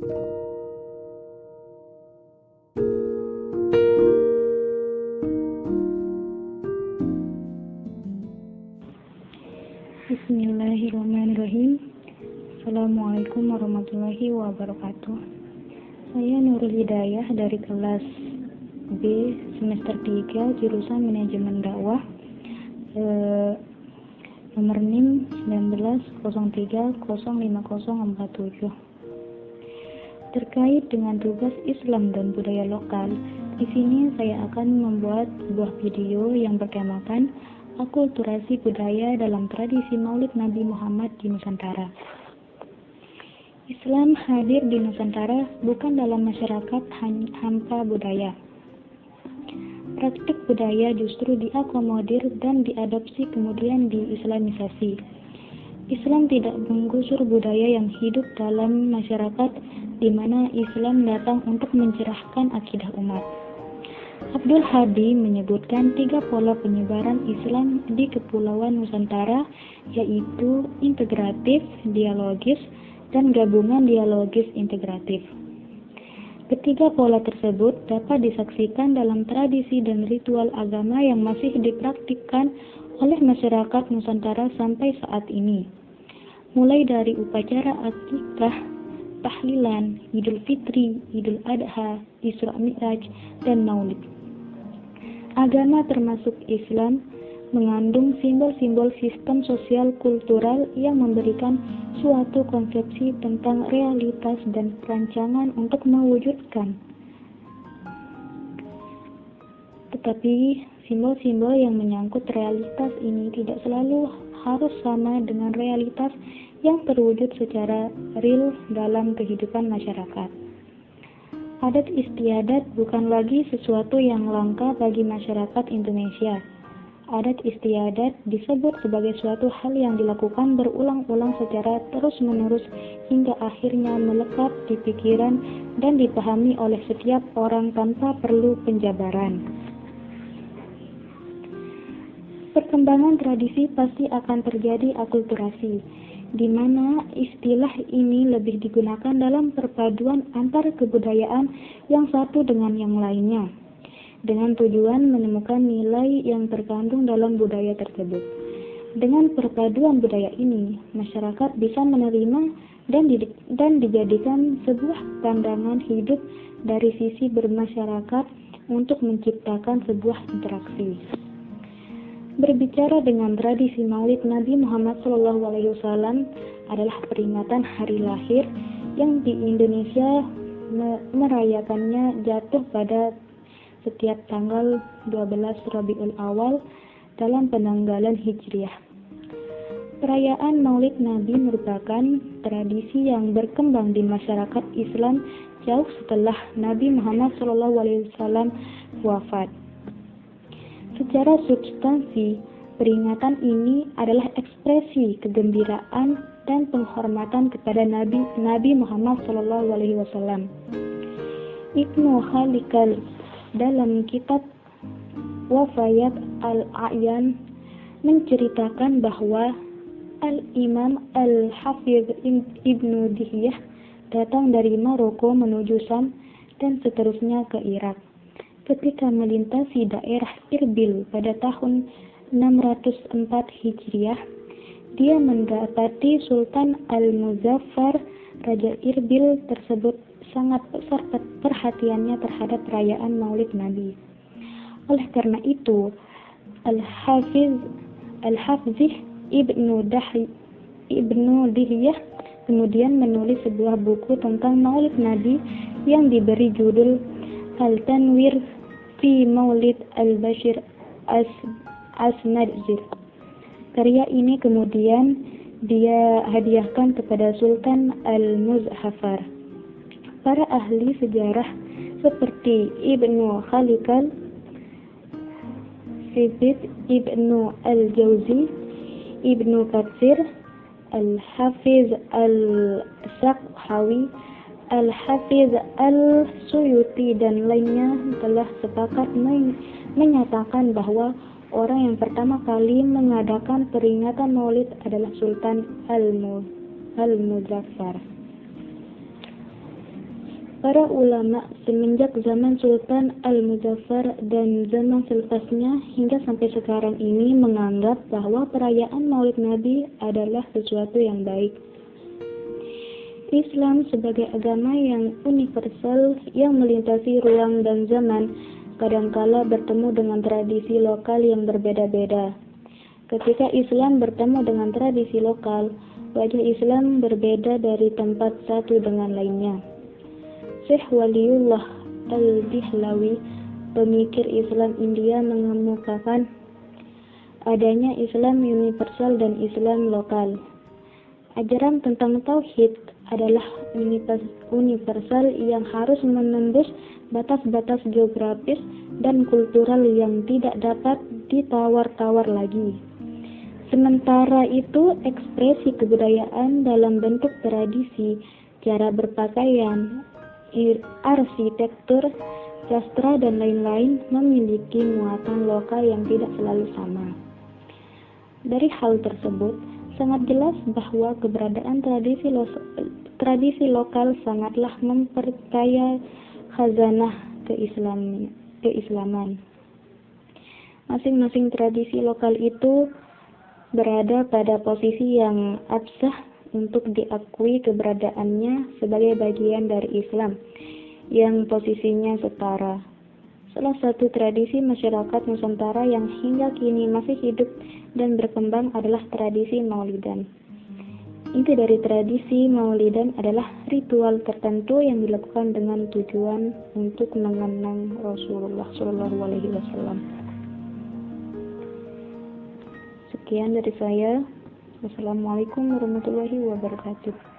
Bismillahirrahmanirrahim. Assalamualaikum warahmatullahi wabarakatuh. Saya Nurul Hidayah dari kelas B semester 3 jurusan Manajemen Dakwah, nomor NIM 1903050047. Terkait dengan tugas Islam dan budaya lokal, di sini saya akan membuat sebuah video yang bertemakan akulturasi budaya dalam tradisi Maulid Nabi Muhammad di Nusantara. Islam hadir di Nusantara bukan dalam masyarakat hampa budaya. Praktik budaya justru diakomodir dan diadopsi kemudian diislamisasi. Islam tidak menggusur budaya yang hidup dalam masyarakat di mana Islam datang untuk mencerahkan akidah umat. Abdul Hadi menyebutkan 3 pola penyebaran Islam di Kepulauan Nusantara, yaitu integratif, dialogis, dan gabungan dialogis integratif. Ketiga pola tersebut dapat disaksikan dalam tradisi dan ritual agama yang masih dipraktikkan oleh masyarakat Nusantara sampai saat ini. Mulai dari upacara akikah, tahlilan, Idul Fitri, Idul Adha, Isra Mi'raj, dan Maulid. Agama termasuk Islam mengandung simbol-simbol sistem sosial kultural yang memberikan suatu konsepsi tentang realitas dan perancangan untuk mewujudkan. Tetapi simbol-simbol yang menyangkut realitas ini tidak selalu harus sama dengan realitas yang terwujud secara real dalam kehidupan masyarakat. Adat istiadat bukan lagi sesuatu yang langka bagi masyarakat Indonesia. Adat istiadat disebut sebagai suatu hal yang dilakukan berulang-ulang secara terus-menerus hingga akhirnya melekat di pikiran dan dipahami oleh setiap orang tanpa perlu penjabaran. Perkembangan tradisi pasti akan terjadi akulturasi, di mana istilah ini lebih digunakan dalam perpaduan antar kebudayaan yang satu dengan yang lainnya, dengan tujuan menemukan nilai yang terkandung dalam budaya tersebut. Dengan perpaduan budaya ini, masyarakat bisa menerima dan dijadikan sebuah pandangan hidup dari sisi bermasyarakat untuk menciptakan sebuah interaksi. Berbicara dengan tradisi Maulid Nabi Muhammad SAW adalah peringatan hari lahir yang di Indonesia merayakannya jatuh pada setiap tanggal 12 Rabiul Awal dalam penanggalan Hijriah. Perayaan Maulid Nabi merupakan tradisi yang berkembang di masyarakat Islam jauh setelah Nabi Muhammad SAW wafat. Secara substansi, peringatan ini adalah ekspresi kegembiraan dan penghormatan kepada Nabi Muhammad SAW. Ibnu Khalikal dalam kitab Wafayat Al-A'yan menceritakan bahwa Al-Imam Al-Hafiz Ibnu Dihyah datang dari Maroko menuju Syam dan seterusnya ke Irak. Ketika melintasi daerah Irbil pada tahun 604 Hijriah, dia mendapati Sultan Al-Muzaffar, Raja Irbil tersebut sangat besar perhatiannya terhadap perayaan Maulid Nabi. Oleh karena itu, Al-Hafzih Ibnu Dihyah kemudian menulis sebuah buku tentang Maulid Nabi yang diberi judul Al-Tanwir fi Maulid Al-Bashir As-Nadzir. Karya ini kemudian dia hadiahkan kepada Sultan Al-Muzaffar. Para ahli sejarah seperti Ibnu Khalikal, Hafidh Ibnu Al-Jauzi, Ibnu Katsir, Al-Hafiz Al-Sakhawi, Al-Hafiz Al-Suyuti dan lainnya telah sepakat menyatakan bahwa orang yang pertama kali mengadakan peringatan Maulid adalah Sultan Al-Muzaffar. Para ulama semenjak zaman Sultan Al-Muzaffar dan zaman selepasnya hingga sampai sekarang ini menganggap bahwa perayaan Maulid Nabi adalah sesuatu yang baik. Islam sebagai agama yang universal yang melintasi ruang dan zaman, kadangkala bertemu dengan tradisi lokal yang berbeda-beda. Ketika Islam bertemu dengan tradisi lokal, wajah Islam berbeda dari tempat satu dengan lainnya. Syekh Waliullah Al-Dihlawi, pemikir Islam India, mengemukakan adanya Islam universal dan Islam lokal. Ajaran tentang tauhid adalah universal yang harus menembus batas-batas geografis dan kultural yang tidak dapat ditawar-tawar lagi. Sementara itu, ekspresi kebudayaan dalam bentuk tradisi, cara berpakaian, arsitektur, sastra, dan lain-lain memiliki muatan lokal yang tidak selalu sama. Dari hal tersebut, sangat jelas bahwa keberadaan tradisi lokal sangatlah memperkaya khazanah keislaman. Masing-masing tradisi lokal itu berada pada posisi yang absah untuk diakui keberadaannya sebagai bagian dari Islam yang posisinya setara. Salah satu tradisi masyarakat Nusantara yang hingga kini masih hidup dan berkembang adalah tradisi Maulidan. Inti dari tradisi Maulidan adalah ritual tertentu yang dilakukan dengan tujuan untuk mengenang Rasulullah SAW. Sekian dari saya. Wassalamualaikum warahmatullahi wabarakatuh.